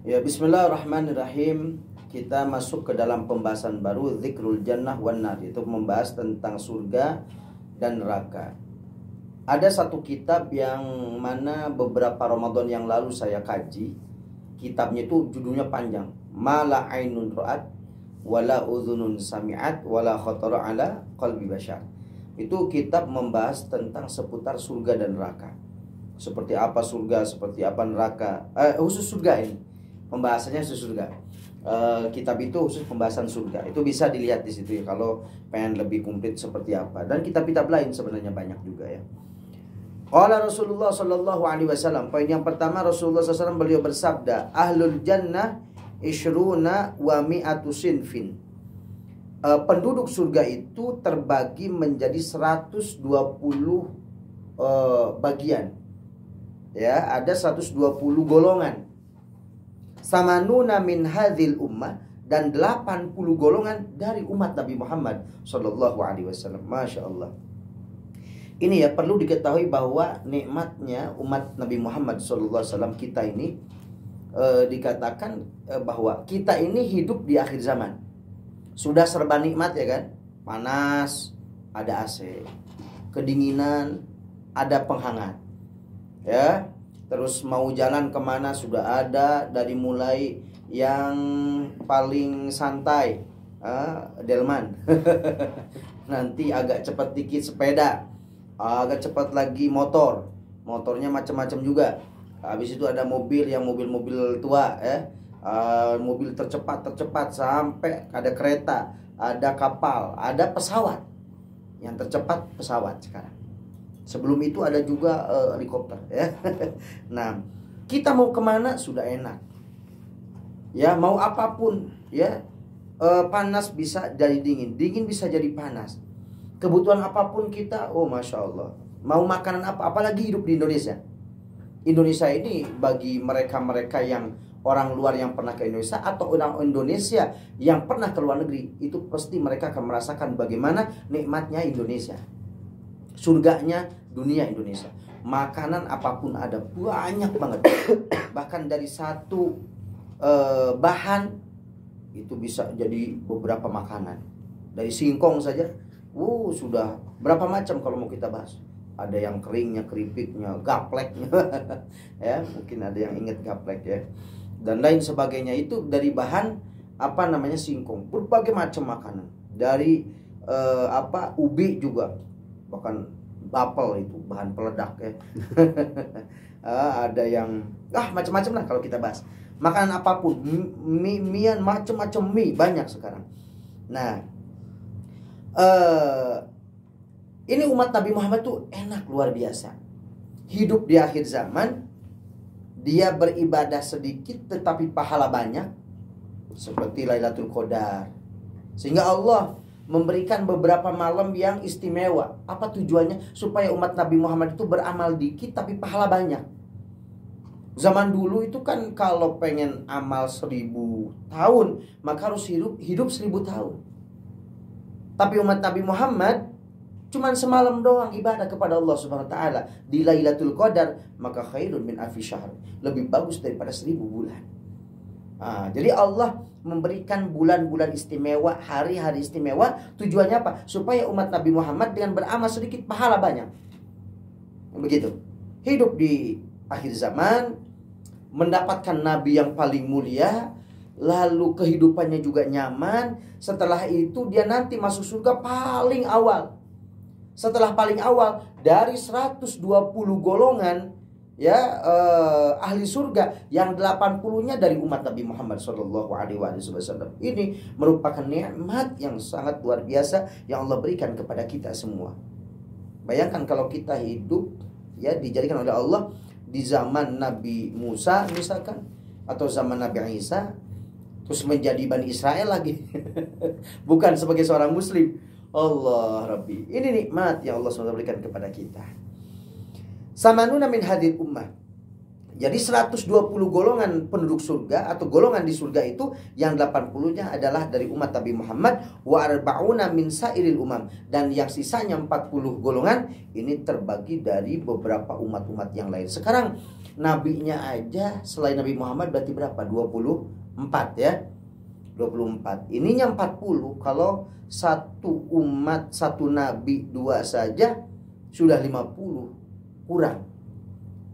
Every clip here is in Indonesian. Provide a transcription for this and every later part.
Ya, bismillahirrahmanirrahim. Kita masuk ke dalam pembahasan baru, Dzikrul Jannah wan Nar, itu membahas tentang surga dan neraka. Ada satu kitab yang mana beberapa Ramadan yang lalu saya kaji. Kitabnya itu judulnya panjang, Mala ainun ra'at wala udhunun sami'at wala khatara ala qalbi bashar. Itu kitab membahas tentang seputar surga dan neraka. Seperti apa surga, seperti apa neraka. Khusus surga ini. Pembahasannya khusus surga. Kitab itu khusus pembahasan surga. Itu bisa dilihat di situ ya, kalau pengen lebih komplit seperti apa. Dan kitab-kitab lain sebenarnya banyak juga ya. Qala Rasulullah sallallahu alaihi wasallam. Poin yang pertama, Rasulullah SAW beliau bersabda, Ahlul jannah ishruna wa mi'atu sinfin. Penduduk surga itu terbagi menjadi 120 bagian. Ya, ada 120 golongan. Samanuna min hadhil ummah, dan 80 golongan dari umat Nabi Muhammad sallallahu alaihi wasallam. Masya Allah. Ini ya perlu diketahui bahwa nikmatnya umat Nabi Muhammad sallallahu alaihi wasallam kita ini, dikatakan bahwa kita ini hidup di akhir zaman. Sudah serba nikmat ya kan? Panas, ada AC. Kedinginan, ada penghangat. Ya. Terus mau jalan kemana sudah ada, dari mulai yang paling santai, delman. Nanti agak cepat dikit sepeda, agak cepat lagi motor. Motornya macam-macam juga. Habis itu ada mobil, yang mobil-mobil tua ya. Mobil tercepat sampai ada kereta, ada kapal, ada pesawat. Yang tercepat pesawat sekarang. Sebelum itu ada juga helikopter ya. Nah, kita mau kemana sudah enak. Ya, mau apapun ya. Panas bisa jadi dingin, dingin bisa jadi panas. Kebutuhan apapun kita, oh masya Allah. Mau makanan apa, apalagi hidup di Indonesia. Indonesia ini bagi mereka-mereka yang orang luar yang pernah ke Indonesia atau orang Indonesia yang pernah ke luar negeri, itu pasti mereka akan merasakan bagaimana nikmatnya Indonesia. Surganya dunia Indonesia. Makanan apapun ada, banyak banget. Bahkan dari satu bahan itu bisa jadi beberapa makanan. Dari singkong saja, sudah berapa macam kalau mau kita bahas. Ada yang keringnya, keripiknya, gapleknya. Ya, mungkin ada yang ingat gaplek ya. Dan lain sebagainya, itu dari bahan singkong. Berbagai macam makanan. Dari ubi juga. Bahkan bapel itu bahan peledak ya. Ada yang macam-macam lah kalau kita bahas. Makanan apapun, mie macam-macam mie banyak sekarang. Nah, ini umat Nabi Muhammad tuh enak luar biasa. Hidup di akhir zaman, dia beribadah sedikit tetapi pahala banyak, seperti Lailatul Qadar. Sehingga Allah memberikan beberapa malam yang istimewa. Apa tujuannya? Supaya umat Nabi Muhammad itu beramal dikit tapi pahala banyak. Zaman dulu itu kan kalau pengen amal 1000 tahun, maka harus hidup 1000 tahun. Tapi umat Nabi Muhammad cuman semalam doang ibadah kepada Allah Subhanahu wa taala di Lailatul Qadar, maka khairun min alfi syahr. Lebih bagus daripada 1000 bulan. Jadi Allah memberikan bulan-bulan istimewa, hari-hari istimewa. Tujuannya apa? Supaya umat Nabi Muhammad dengan beramal sedikit pahala banyak. Begitu. Hidup di akhir zaman, mendapatkan Nabi yang paling mulia, lalu kehidupannya juga nyaman. Setelah itu dia nanti masuk surga paling awal. Setelah paling awal, dari 120 golongan ya, ahli surga, yang 80-nya dari umat Nabi Muhammad sallallahu alaihi wasallam. Ini merupakan nikmat yang sangat luar biasa yang Allah berikan kepada kita semua. Bayangkan kalau kita hidup ya, dijadikan oleh Allah di zaman Nabi Musa misalkan, atau zaman Nabi Isa, terus menjadi Bani Israel lagi. Bukan sebagai seorang muslim. Allah Rabbi, ini nikmat yang Allah SWT berikan kepada kita. Samanuna min hadil ummah. Jadi 120 golongan penduduk surga atau golongan di surga itu, yang 80-nya adalah dari umat Nabi Muhammad, wa arba'una min sairil umam, dan yang sisanya 40 golongan ini terbagi dari beberapa umat-umat yang lain. Sekarang nabinya aja selain Nabi Muhammad berarti berapa? 24 ya. 24. Ininya 40. Kalau satu umat, satu nabi, dua saja sudah 50. Kurang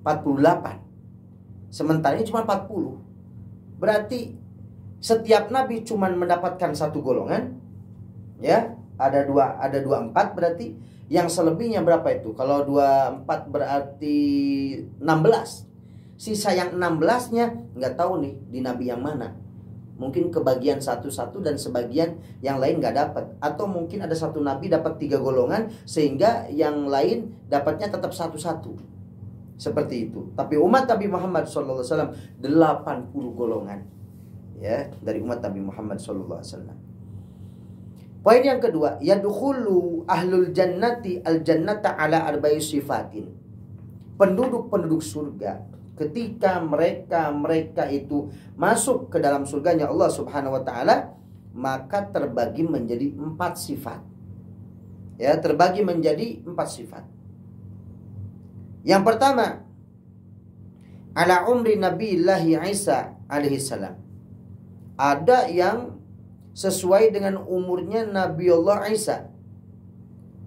48. Sementara ini cuma 40. Berarti setiap nabi cuma mendapatkan satu golongan. Ya, ada 24 berarti. Yang selebihnya berapa itu? Kalau 24 berarti 16. Sisa yang 16-nya nggak tahu nih di nabi yang mana. Mungkin kebagian satu-satu dan sebagian yang lain nggak dapat. Atau mungkin ada satu nabi dapat 3 golongan sehingga yang lain dapatnya tetap satu-satu. Seperti itu. Tapi umat Nabi Muhammad SAW 80 golongan. Ya, dari umat Nabi Muhammad SAW. Poin yang kedua, yadkhulu ahlul jannati al jannata ala arba'i sifatin. Penduduk-penduduk surga ketika mereka itu masuk ke dalam surganya Allah Subhanahu wa taala, maka terbagi menjadi 4 sifat. Ya, terbagi menjadi 4 sifat. Yang pertama, ala umri Nabiillahi Isa alaihi salam. Ada yang sesuai dengan umurnya Nabi Allah Isa.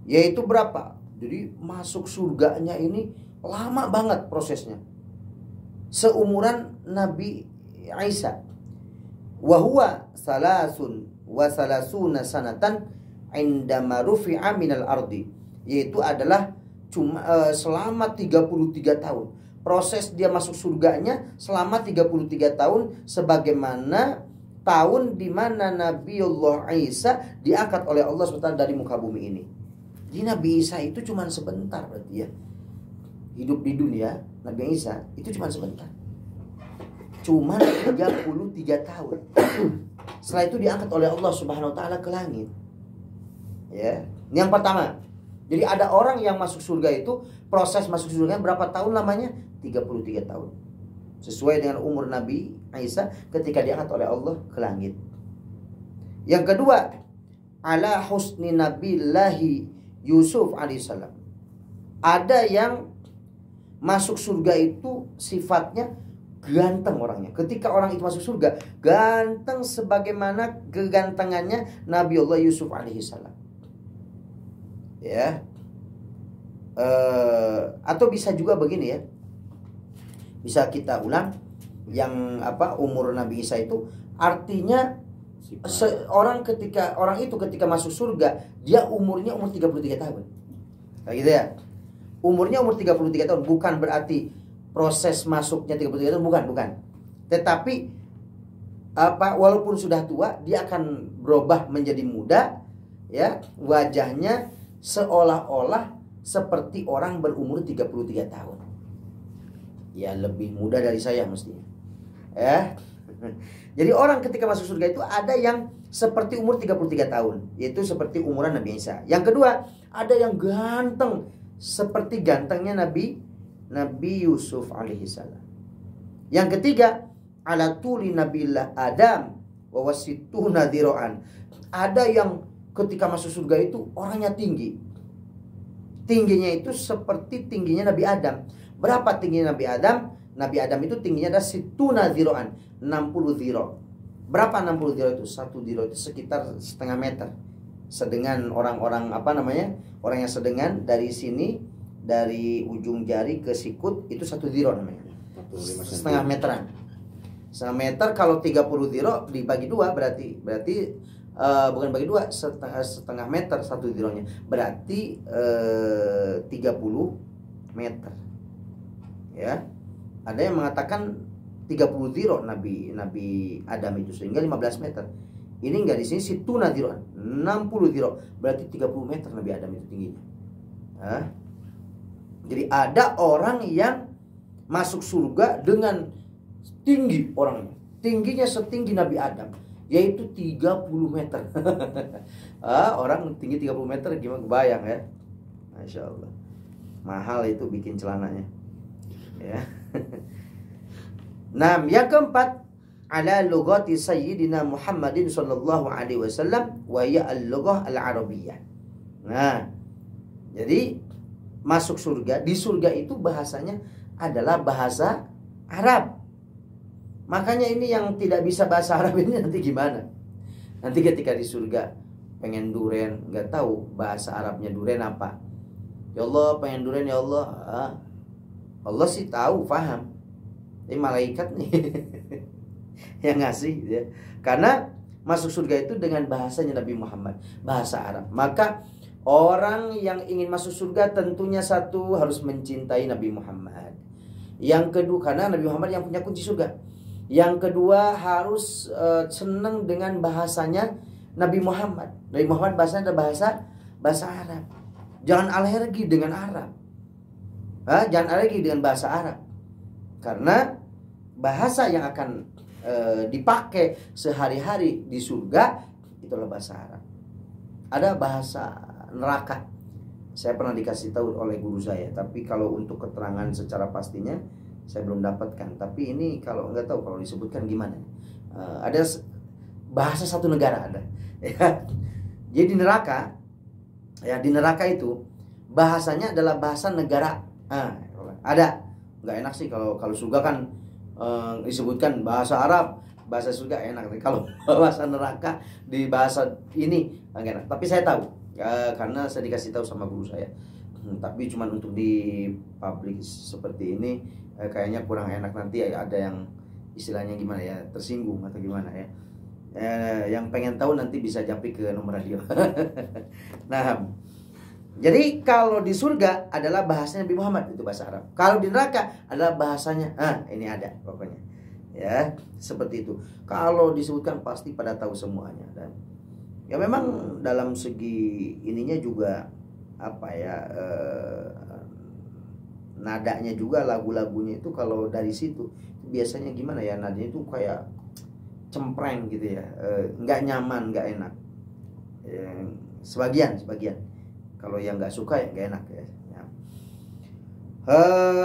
Yaitu berapa? Jadi masuk surganya ini lama banget prosesnya. Seumuran Nabi Isa. Wa huwa salasun wa salasuna sanatan indama rufi'a minal ardi. Yaitu adalah selama 33 tahun. Proses dia masuk surganya selama 33 tahun, sebagaimana tahun di mana Nabiullah Isa diangkat oleh Allah SWT dari muka bumi ini. Jadi Nabi Isa itu cuma sebentar berarti ya. Hidup di dunia Nabi Isa itu cuma sebentar. Cuma 33 tahun. Setelah itu diangkat oleh Allah Subhanahu wa taala ke langit. Ya. Ini yang pertama. Jadi ada orang yang masuk surga itu, proses masuk surga berapa tahun lamanya? 33 tahun. Sesuai dengan umur Nabi Isa ketika diangkat oleh Allah ke langit. Yang kedua, ala husni nabillahi Yusuf alaihissalam. Ada yang masuk surga itu sifatnya ganteng orangnya. Ketika orang itu masuk surga, ganteng sebagaimana kegantengannya Nabi Allah Yusuf alaihissalam. Ya, atau bisa juga begini ya, bisa kita ulang yang umur Nabi Isa itu artinya orang itu ketika masuk surga dia umurnya umur 33 tahun, kayak gitu ya. Umurnya umur 33 tahun bukan berarti proses masuknya 33 tahun, bukan. Tetapi walaupun sudah tua dia akan berubah menjadi muda, ya, wajahnya seolah-olah seperti orang berumur 33 tahun. Ya, lebih muda dari saya mestinya. Ya. Jadi orang ketika masuk surga itu ada yang seperti umur 33 tahun, yaitu seperti umuran Nabi Isa. Yang kedua, ada yang ganteng seperti gantengnya Nabi Yusuf alaihissalam. Yang ketiga, ala tuli nabiillah Adam wa wasituna dzira'an. Ada yang ketika masuk surga itu orangnya tinggi. Tingginya itu seperti tingginya Nabi Adam. Berapa tingginya Nabi Adam? Nabi Adam itu tingginya ada situna dzira'an, 60 dzira'. Berapa 60 dzira' itu? 1 dzira' itu sekitar setengah meter. Sedengan orang-orang orang yang sedengan dari sini, dari ujung jari ke sikut itu 1 dzira' namanya. Setengah meteran. Setengah meter kalau 30 dzira' dibagi 2 berarti bukan bagi 2, setengah meter 1 dzira'nya. Berarti 30 meter. Ya. Ada yang mengatakan 30 dzira' Nabi Adam itu, sehingga 15 meter. Ini enggak, di sini situna dzira'an, 60 dzira', berarti 30 meter Nabi Adam itu tingginya. Jadi ada orang yang masuk surga dengan tinggi orangnya. Tingginya setinggi Nabi Adam, yaitu 30 meter. Orang tinggi 30 meter gimana, kebayang ya? Masya Allah. Mahal itu bikin celananya. Ya. Nah, yang keempat, ala lughati sayyidina Muhammadin sallallahu alaihi wasallam wa ya al-lughah al-arabiyyah. Nah, jadi masuk surga, di surga itu bahasanya adalah bahasa Arab. Makanya ini yang tidak bisa bahasa Arab ini nanti gimana? Nanti ketika di surga pengen duren, nggak tahu bahasa Arabnya duren apa. Ya Allah, pengen duren ya Allah. Allah sih tahu, paham. Ini malaikat nih yang ngasih ya. Karena masuk surga itu dengan bahasanya Nabi Muhammad, bahasa Arab. Maka orang yang ingin masuk surga tentunya satu harus mencintai Nabi Muhammad. Yang kedua, karena Nabi Muhammad yang punya kunci surga. Yang kedua harus senang dengan bahasanya Nabi Muhammad. Nabi Muhammad bahasanya adalah bahasa Arab. Jangan alergi dengan Arab. Jangan alergi dengan bahasa Arab. Karena bahasa yang akan dipakai sehari-hari di surga itulah bahasa Arab. Ada bahasa neraka. Saya pernah dikasih tahu oleh guru saya, tapi kalau untuk keterangan secara pastinya saya belum dapatkan. Tapi ini kalau nggak tahu kalau disebutkan gimana. Ada bahasa satu negara ada. Ya. Jadi di neraka, ya di neraka itu bahasanya adalah bahasa negara. Ada. Nggak enak sih kalau surga kan disebutkan bahasa Arab, bahasa surga enak. Kalau bahasa neraka di bahasa ini nggak enak. Tapi saya tahu karena saya dikasih tahu sama guru saya. Tapi cuma untuk di publik seperti ini kayaknya kurang enak, nanti ada yang istilahnya gimana ya, tersinggung atau gimana ya. Yang pengen tahu nanti bisa japri ke nomor radio. Nah, jadi kalau di surga adalah bahasanya Nabi Muhammad, itu bahasa Arab. Kalau di neraka adalah bahasanya, ini ada pokoknya. Ya, seperti itu. Kalau disebutkan pasti pada tahu semuanya. Dan ya memang dalam segi ininya juga apa ya, nadanya juga lagu-lagunya itu kalau dari situ biasanya gimana ya, nadanya itu kayak cempreng gitu ya, nggak nyaman, nggak enak. Sebagian. Kalau yang nggak suka ya nggak enak ya.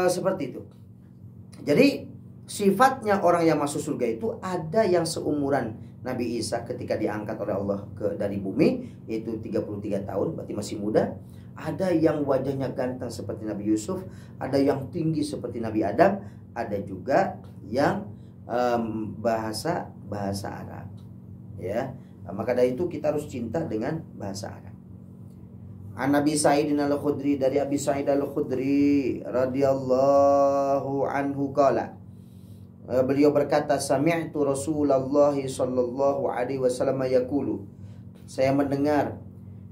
Seperti itu. Jadi sifatnya orang yang masuk surga itu ada yang seumuran Nabi Isa ketika diangkat oleh Allah dari bumi, yaitu 33 tahun, berarti masih muda. Ada yang wajahnya ganteng seperti Nabi Yusuf, ada yang tinggi seperti Nabi Adam, ada juga yang bahasa Arab. Ya, maka dari itu kita harus cinta dengan bahasa Arab. An Nabi Sa'id al-Khudri, dari Abi Sa'id al-Khudri radhiyallahu anhu qala, beliau berkata, sami'tu Rasulullah sallallahu alaihi wasallam yaqulu, saya mendengar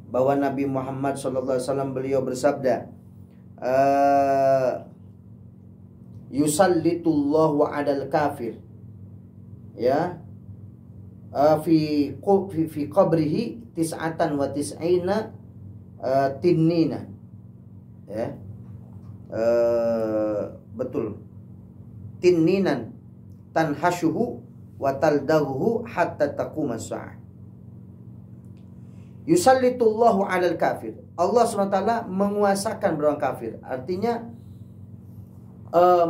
bahwa Nabi Muhammad sallallahu alaihi wasallam beliau bersabda, yusallitullahu 'alal kafir, ya, fi qabrihi tis'atan wa tis'ina tinnina, ya, betul, tinninan tanhashuhu wa taldahu hatta taquma as-sa'ah. Yusallitullahu 'alal kafir, Allah SWT menguasakan orang kafir, artinya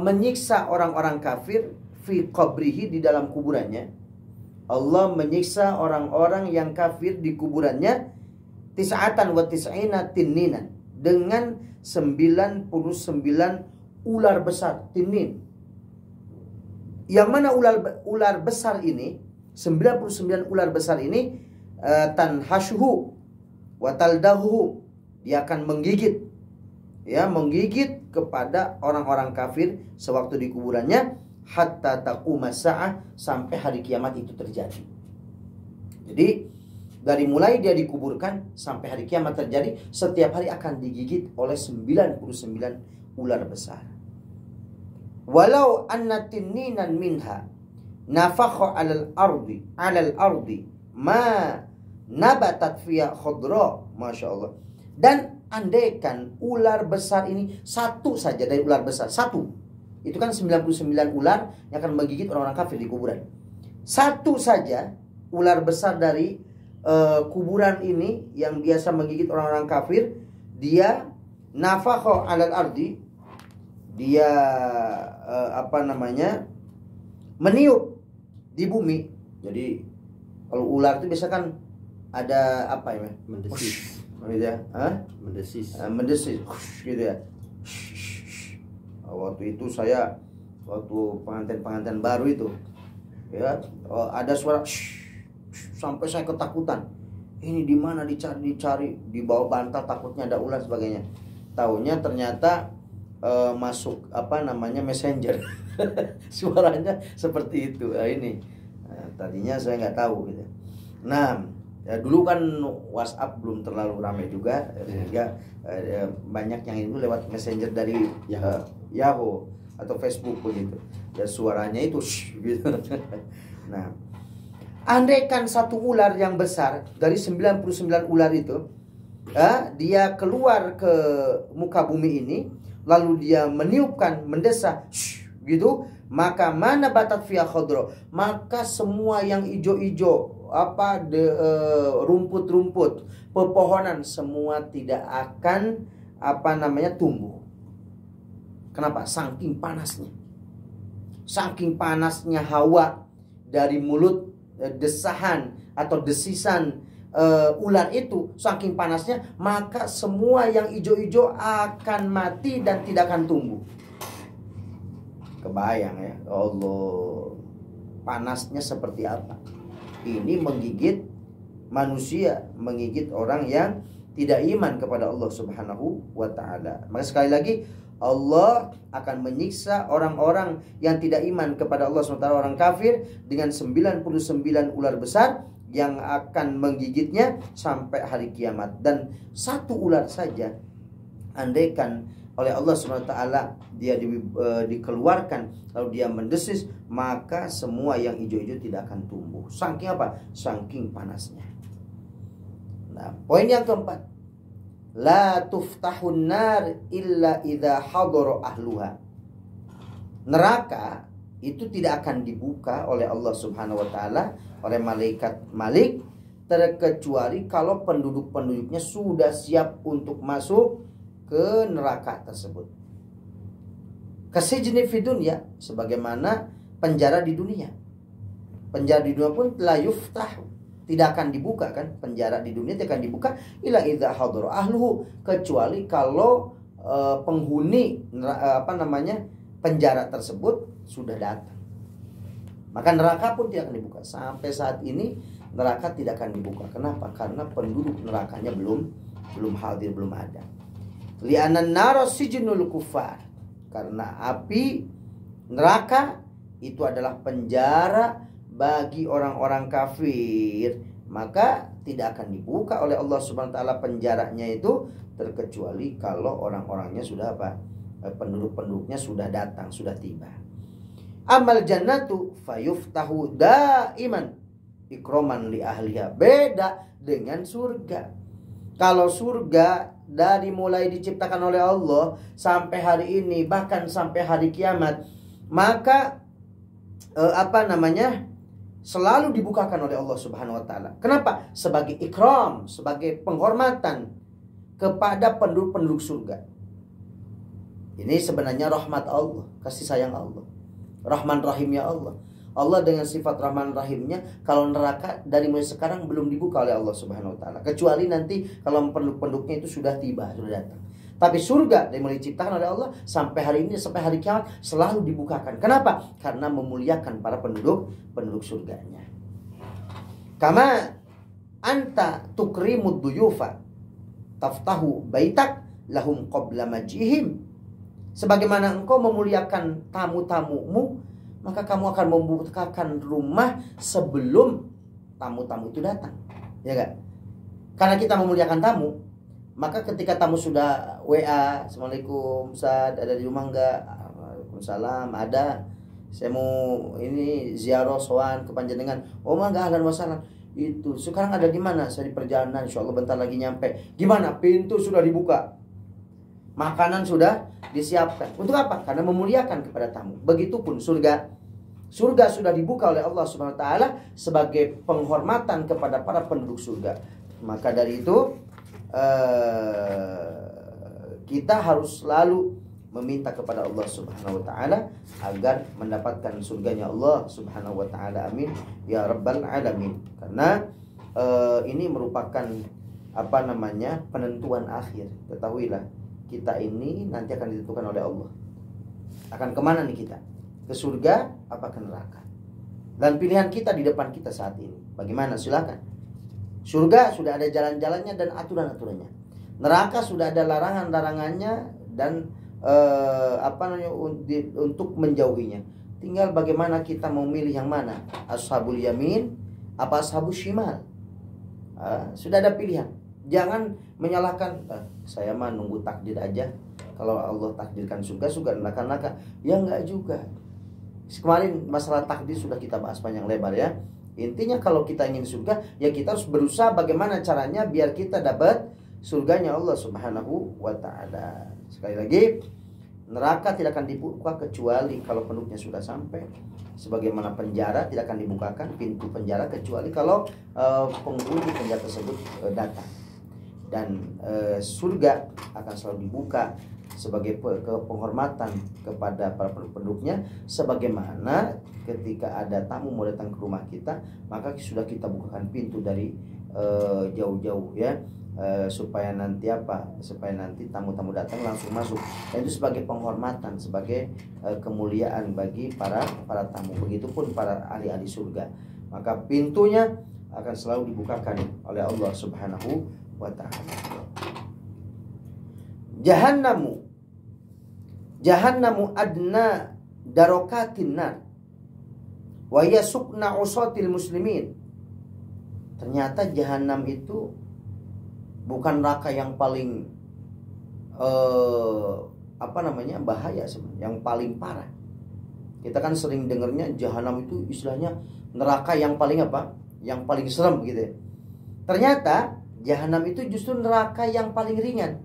menyiksa orang-orang kafir fi qabrihi, di dalam kuburannya. Allah menyiksa orang-orang yang kafir di kuburannya, tis'atan wa tis'ina tinninan, dengan 99 ular besar, tinnin. Yang mana ular besar ini, 99 ular besar ini, tanhashuhu wa taldahu, dia akan menggigit, ya, menggigit kepada orang-orang kafir sewaktu di kuburannya, hatta taquma sa'ah, sampai hari kiamat itu terjadi. Jadi dari mulai dia dikuburkan sampai hari kiamat terjadi, setiap hari akan digigit oleh 99 ular besar. Walau anna tinninan minha nafakha 'alal ardi ma nabatat fiha khadra, Masya Allah. Dan andaikan ular besar ini satu saja, dari ular besar satu, itu kan 99 ular yang akan menggigit orang-orang kafir di kuburan. Satu saja ular besar dari kuburan ini yang biasa menggigit orang-orang kafir, dia nafakha 'alal ardi, dia meniup di bumi. Jadi kalau ular itu biasa kan ada apa ya? Mendesis. Gitu ya. Mendesis. Mendesis gitu ya. Waktu itu saya waktu pengantin baru itu ya, ada suara sampai saya ketakutan. Ini di mana, dicari di bawah bantal, takutnya ada ular sebagainya. Taunya ternyata masuk messenger. Suaranya seperti itu. Ini tadinya saya nggak tahu gitu. Nah, ya dulu kan WhatsApp belum terlalu ramai juga, sehingga banyak yang itu lewat messenger dari Yahoo atau Facebook begitu. Dan suaranya itu gitu. Nah, andaikan satu ular yang besar dari 99 ular itu, dia keluar ke muka bumi ini, lalu dia meniupkan, mendesah gitu, maka mana batat fiha khadra, maka semua yang ijo-ijo, rumput-rumput, pepohonan, semua tidak akan tumbuh. Kenapa? Saking panasnya. Saking panasnya hawa dari mulut desahan atau desisan ular itu, saking panasnya, maka semua yang ijo-ijo akan mati dan tidak akan tumbuh. Kebayang ya, Allah, panasnya seperti apa. Ini menggigit manusia, menggigit orang yang tidak iman kepada Allah Subhanahu wa ta'ala. Maka sekali lagi, Allah akan menyiksa orang-orang yang tidak iman kepada Allah SWT, orang kafir, dengan 99 ular besar yang akan menggigitnya sampai hari kiamat. Dan satu ular saja, andaikan oleh Allah SWT dia dikeluarkan, lalu dia mendesis, maka semua yang hijau-hijau tidak akan tumbuh. Saking apa? Saking panasnya. Nah, poin yang keempat, la tuftahun nar illa idza hadara ahluha. Neraka itu tidak akan dibuka oleh Allah Subhanahu wa taala, oleh malaikat Malik, terkecuali kalau penduduk-penduduknya sudah siap untuk masuk ke neraka tersebut. Kasijni fi dunya, sebagaimana penjara di dunia. Penjara di dunia pun la yuftah, tidak akan dibuka kan, penjara di dunia tidak akan dibuka illa idza hadara ahluhu, kecuali kalau penghuni penjara tersebut sudah datang. Maka neraka pun tidak akan dibuka. Sampai saat ini neraka tidak akan dibuka. Kenapa? Karena penduduk nerakanya belum hadir, belum ada. Li'annan nara sijnul kufar, karena api neraka itu adalah penjara bagi orang-orang kafir, maka tidak akan dibuka oleh Allah Subhanahu wa taala penjaranya itu, terkecuali kalau orang-orangnya sudah penduduk-penduduknya sudah datang, sudah tiba. Amal jannatu fayuftahu daiman ikroman li ahliha. Beda dengan surga. Kalau surga dari mulai diciptakan oleh Allah sampai hari ini, bahkan sampai hari kiamat, maka selalu dibukakan oleh Allah Subhanahu wa taala. Kenapa? Sebagai ikram, sebagai penghormatan kepada penduduk-penduduk surga. Ini sebenarnya rahmat Allah, kasih sayang Allah, Rahman Rahimnya Allah. Allah dengan sifat Rahman Rahimnya, kalau neraka dari mulai sekarang belum dibuka oleh Allah Subhanahu wa taala, kecuali nanti kalau penduduk-penduduknya itu sudah tiba, sudah datang. Tapi surga dari mulai diciptakan oleh Allah sampai hari ini, sampai hari kiamat, selalu dibukakan. Kenapa? Karena memuliakan para penduduk surganya. Kama anta tukrimud duyufa taftahu baitak lahum qabla majihim. Sebagaimana engkau memuliakan tamu-tamumu, maka kamu akan membukakan rumah sebelum tamu-tamu itu datang. Ya enggak? Karena kita memuliakan tamu, maka ketika tamu sudah WA, Assalamualaikum Ustaz, ada di rumah enggak? Waalaikumsalam, ada. Saya mau ini ziarah sowan ke panjenengan. Oh mangga, ahlan wa sahlan. Itu sekarang ada di mana? Saya di perjalanan, insyaallah bentar lagi nyampe. Gimana? Pintu sudah dibuka, makanan sudah disiapkan. Untuk apa? Karena memuliakan kepada tamu. Begitupun surga. Surga sudah dibuka oleh Allah Subhanahu wa taala sebagai penghormatan kepada para penduduk surga. Maka dari itu kita harus selalu meminta kepada Allah Subhanahu wa taala agar mendapatkan surganya Allah Subhanahu wa taala. Amin ya rabbal alamin. Karena ini merupakan penentuan akhir. Ketahuilah, kita ini nanti akan ditentukan oleh Allah. Akan kemana nih kita? Ke surga apa ke neraka? Dan pilihan kita di depan kita saat ini. Bagaimana? Silakan. Surga sudah ada jalan-jalannya dan aturan-aturannya. Neraka sudah ada larangan-larangannya dan untuk menjauhinya. Tinggal bagaimana kita mau milih yang mana? Ashabul yamin apa ashabul shimal? Sudah ada pilihan. Jangan menyalahkan saya mah nunggu takdir aja. Kalau Allah takdirkan surga, neraka. Ya enggak juga. Kemarin masalah takdir sudah kita bahas panjang lebar ya. Intinya kalau kita ingin surga, ya kita harus berusaha bagaimana caranya biar kita dapat surganya Allah Subhanahu wa taala. Sekali lagi, neraka tidak akan dibuka kecuali kalau penduduknya sudah sampai. Sebagaimana penjara tidak akan dibukakan pintu penjara kecuali kalau penghuni penjara tersebut datang. Dan surga akan selalu dibuka sebagai penghormatan kepada para penduduknya, sebagaimana ketika ada tamu mau datang ke rumah kita, maka sudah kita bukakan pintu dari jauh-jauh ya, supaya nanti tamu-tamu datang langsung masuk. Dan itu sebagai penghormatan, sebagai kemuliaan bagi para tamu. Begitupun para ahli-ahli surga, maka pintunya akan selalu dibukakan oleh Allah Subhanahu wa ta'ala. Jahannamu adna darokatin nar wa yasukna usatil muslimin. Ternyata jahanam itu bukan neraka yang paling bahaya sebenarnya, yang paling parah. Kita kan sering dengarnya jahanam itu istilahnya neraka yang paling yang paling serem gitu ya. Ternyata jahanam itu justru neraka yang paling ringan.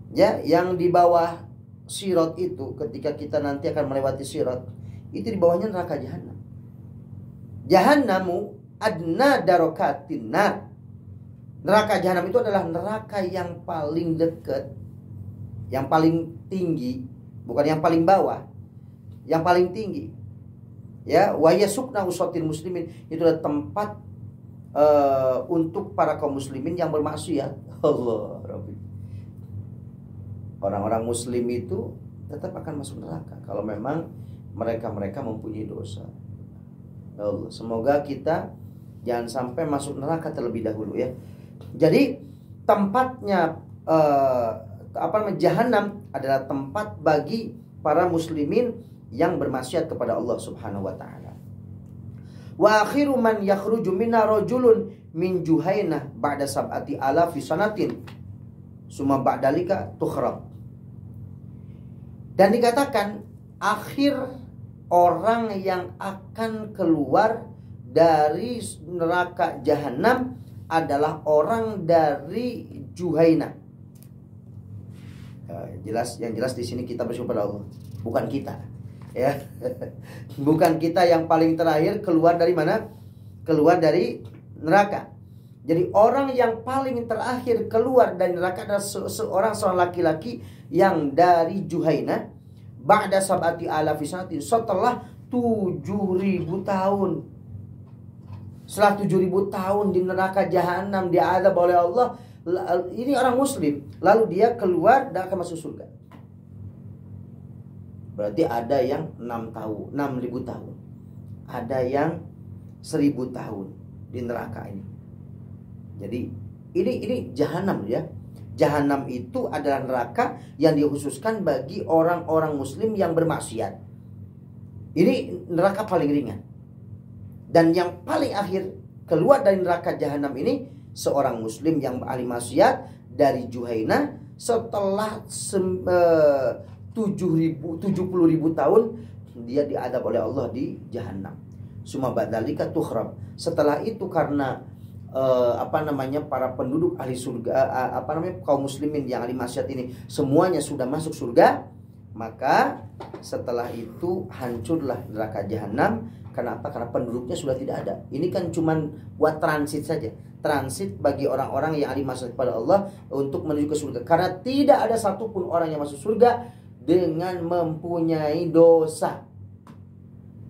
Ya, yang di bawah sirat itu, ketika kita nanti akan melewati sirat, itu di bawahnya neraka jahanam. Jahannamu adna darokatin nar. Neraka jahanam itu adalah neraka yang paling dekat, yang paling tinggi, bukan yang paling bawah, yang paling tinggi. Ya, wa yasukna usatil muslimin, itu adalah tempat untuk para kaum muslimin yang bermaksiat. Allah Rabbi. Orang-orang muslim itu tetap akan masuk neraka kalau memang mereka mempunyai dosa. Allah, semoga kita jangan sampai masuk neraka terlebih dahulu ya. Jadi tempatnya jahanam adalah tempat bagi para muslimin yang bermaksiat kepada Allah Subhanahu wa taala. Wa akhiru man yakhruju minna rajulun min Juhainah ba'da sab'ati alafi sanatin summa ba'dalika tukhrab. Dan dikatakan akhir orang yang akan keluar dari neraka jahanam adalah orang dari Juhainah. Yang jelas di sini kita bersyukur pada Allah, bukan kita. Ya. Bukan kita yang paling terakhir keluar dari mana? Keluar dari neraka. Jadi orang yang paling terakhir keluar dari neraka adalah seorang laki-laki yang dari Juhainah ba'da sab'ati alafi sanatin, setelah 7.000 tahun. Setelah 7.000 tahun di neraka jahanam, diazab oleh Allah. Ini orang muslim, lalu dia keluar dan akan masuk surga. Berarti ada yang 6.000 tahun. Ada yang 1.000 tahun di neraka ini. Jadi ini jahanam ya. Jahanam itu adalah neraka yang dikhususkan bagi orang-orang muslim yang bermaksiat. Ini neraka paling ringan. Dan yang paling akhir keluar dari neraka jahanam ini seorang muslim yang ahli maksiat dari Juhainah setelah 70.000 tahun dia diadab oleh Allah di jahanam. Summa ba'dalika tukhrab. Setelah itu karena para penduduk ahli surga, kaum muslimin yang ahli maksiat ini semuanya sudah masuk surga, maka setelah itu hancurlah neraka jahanam. Kenapa? Karena penduduknya sudah tidak ada. Ini kan cuman buat transit saja. Transit bagi orang-orang yang ahli maksiat kepada Allah untuk menuju ke surga. Karena tidak ada satupun orang yang masuk surga dengan mempunyai dosa.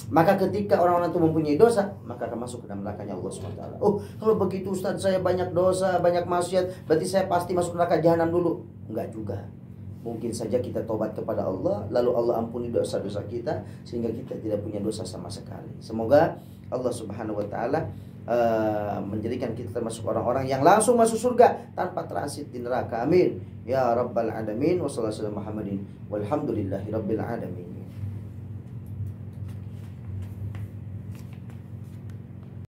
Maka ketika orang-orang itu mempunyai dosa, maka akan masuk ke dalam nerakanya Allah SWT. Oh, kalau begitu Ustaz, saya banyak dosa, banyak maksiat, berarti saya pasti masuk neraka jahanam dulu. Enggak juga. Mungkin saja kita tobat kepada Allah, lalu Allah ampuni dosa-dosa kita, sehingga kita tidak punya dosa sama sekali. Semoga Allah Subhanahu wa Ta'ala menjadikan kita termasuk orang-orang yang langsung masuk surga tanpa transit di neraka. Amin ya rabbal alamin. Wassallallahu alaihi wasallam Muhammadin walhamdulillahi rabbil alamin.